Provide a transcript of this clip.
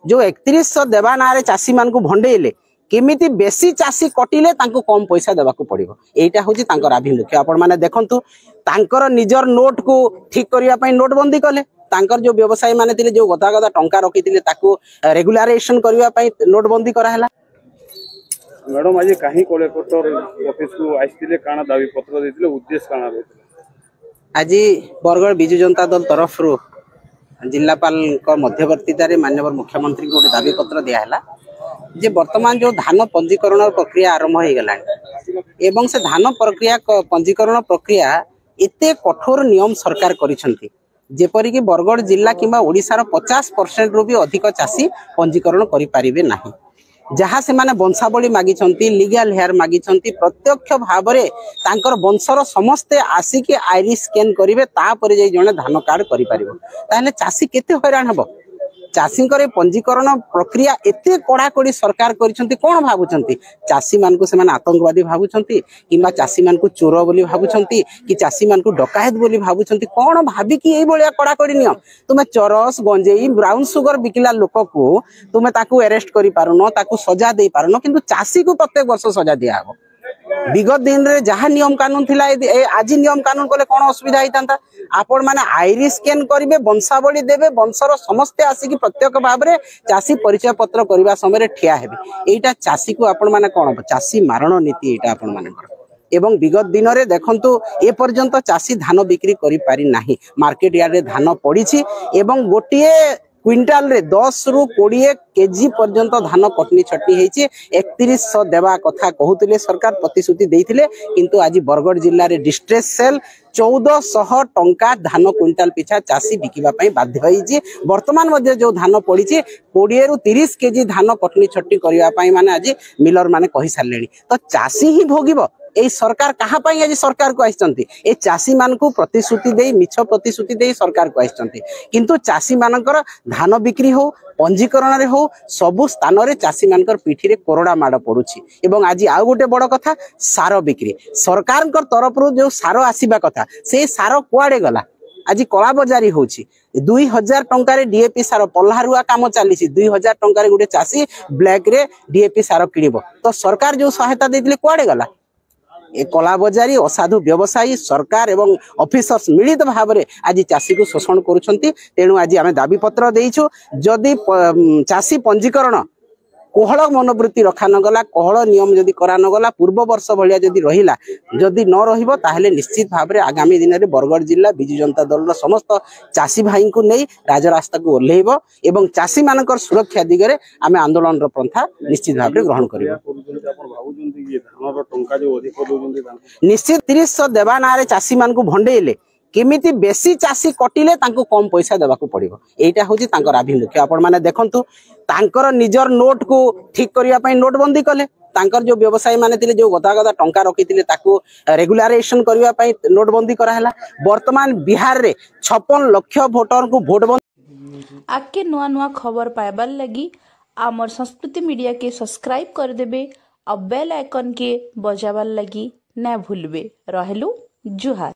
जो 3100 देवा ना चाषी मान को भंडेले केमिति बेसी चाषी कटिले तांको कम पैसा देवाक पड़ो यहीटा हूँ आभिमुख्य आपण मैंने देखु तांकर निजर नोट को ठीक करने नोटबंदी कले तांकर जो व्यवसायी माने थिले जो गदा गदा टंका रखी रेगुलारेशन करने नोटबंदी कराला। मैडम आज कहीं कलेक्टर ऑफिस को आइसथिले काना दाबी पत्र देथिले उद्देश्य काना देथिले आज बरगढ़ बिजु जनता दल तरफ जिलापाल मध्यवर्तीतार माननीय मुख्यमंत्री को दाबी पत्र दिया जे वर्तमान जो धान पंजीकरण प्रक्रिया आरंभ हो गला एवं से धान प्रक्रिया पंजीकरण प्रक्रिया एते कठोर नियम सरकार करिसंती जेपरिक बरगढ़ जिला किंबा ओडिशार 50% रु भी अधिक चाषी पंजीकरण करि पारिबे नाही जहाँ से माने वंशावली मागिछंती लीगल हेयर मागिछंती प्रत्यक्ष भाव में तांकर वंशर समस्ते आसिक आईरिश स्कैन करेंगे तापर जाई जने धान कार्ड करि पारिबो ताहले चाषी केते हैरान हबो। चाषी पंजीकरण प्रक्रिया एते कड़ाकड़ी सरकार करिसंती कोन भाबुचंती चाषी मान को सेमान आतंकवादी भाबुचंती किंबा चाषी मान को चोर बोली भाबुचंती कि चाषी मान को डकायत बोली भाबुचंती कोन भाबी कि एई भलिया कड़ाकड़ी नियम तुमे चरस गंजेई ब्राउन सुगर बिकिला लोक को तुमे ताकू अरेस्ट करि पारुनो ताकू सजा दे पारुनो किंतु चाषी को प्रत्येक वर्ष सजा दिया हबो। विगत दिन रे जहाँ नियम कानून थिला आज नियम कानून कले कौन असुविधा होता आपण माने आईरिश स्कैन करेंगे वंशावली देवे वंशर समस्ते आसिक प्रत्यक्ष भाव में चाषी परिचय पत्र करने समय ठिया हेबे एटा चाषी को आपण माने कौन चाषी मारण नीति एटा आपण माने एवं विगत दिन में देखु ए पर्यंत चाषी धान बिक्री करि पारि नाही मार्केट यार्ड रे धान पड़ी एवं गोटे क्विंटाल रे 10 रु 20 केजी पर्यंत धान कटनी छटनी होती 3100 देवा कथा कहते सरकार प्रतिश्रुति देते किंतु आज बरगढ़ जिले में डिस्ट्रेस सेल 1400 टंका धान क्विंटाल पिछा चाषी बिकिबा पई बाध्य होईची वर्तमान मध्य जो धान पड़ी 20 रु 30 केजी धान कटनी छटनी करबा पई माने आज मिलर माने कहि सारलेनी तो चाषी ही भोगिबो ए सरकार कहा पाई आज सरकार को आइसंती ए चाषी मान को प्रतिश्रुति दे मिछ प्रतिश्रुति दे सरकार को आइसंती किंतु चाषी मानकर धान बिक्री हो पंजीकरण रे हो सबु स्थान रे चाषी मानकर पीठी रे कोरडा माड़ पड़ुछि एवं आज आउ गोटे बड़ कथा सार बिक्री सरकार तरफ जो सार आसीबा कथा से सार कुआडे गला आज कला बजारी होछि 2000 टंका डीएपी सार पल्हारुआ काम चली 2000 टंका गोटे चाषी ब्लैक रे डीएपी सार किणिबो तो सरकार जो सहायता देथिले कुआडे गला ए कला बजारी असाधु व्यवसायी सरकार एवं ऑफिसर्स मिलित भाव में आज चाषी को शोषण करुछंती तेणु आज आमे दाबी पत्र देइछु जदि चाषी पंजीकरण कोहल मनोवृत्ति रखा नगला कोहल नियम जदि करा नगला पूर्व वर्ष भाया जदि रहिला जदि न रहिबो ताहले निश्चित भाव में आगामी दिन में बरगढ़ जिला बिजु जनता दल समस्त चाषी भाई को नहीं राजरास्ता को ओह्लैब एवं चाषी मानकर सुरक्षा दिगरे आमे आंदोलन पंथा निश्चित भाव में ग्रहण करिबो। निश्चित 3000 देवा ना चाषी मान को भंडेले केमिति बेसी चाषी कटिले तांको कम पैसा देवाक पड़ो यहीटा हूँ आभिमुख्य आपण मैंने देखु तांकर निजर नोट को ठीक करने नोटबंदी कले तांकर जो व्यवसायी माने थिले जो गदा गदा टंका रखी रेगुलारेशन करने नोटबंदी कराला वर्तमान बिहार रे 56 लाख भोटर को भोट बंद आके नुआ नुआ खबर पाइबार लगी आमर संस्कृति मीडिया के सब्सक्राइब कर देबे और बेल आइकन के बजाबार लगी ना भूलबे। रहेलु जुहार।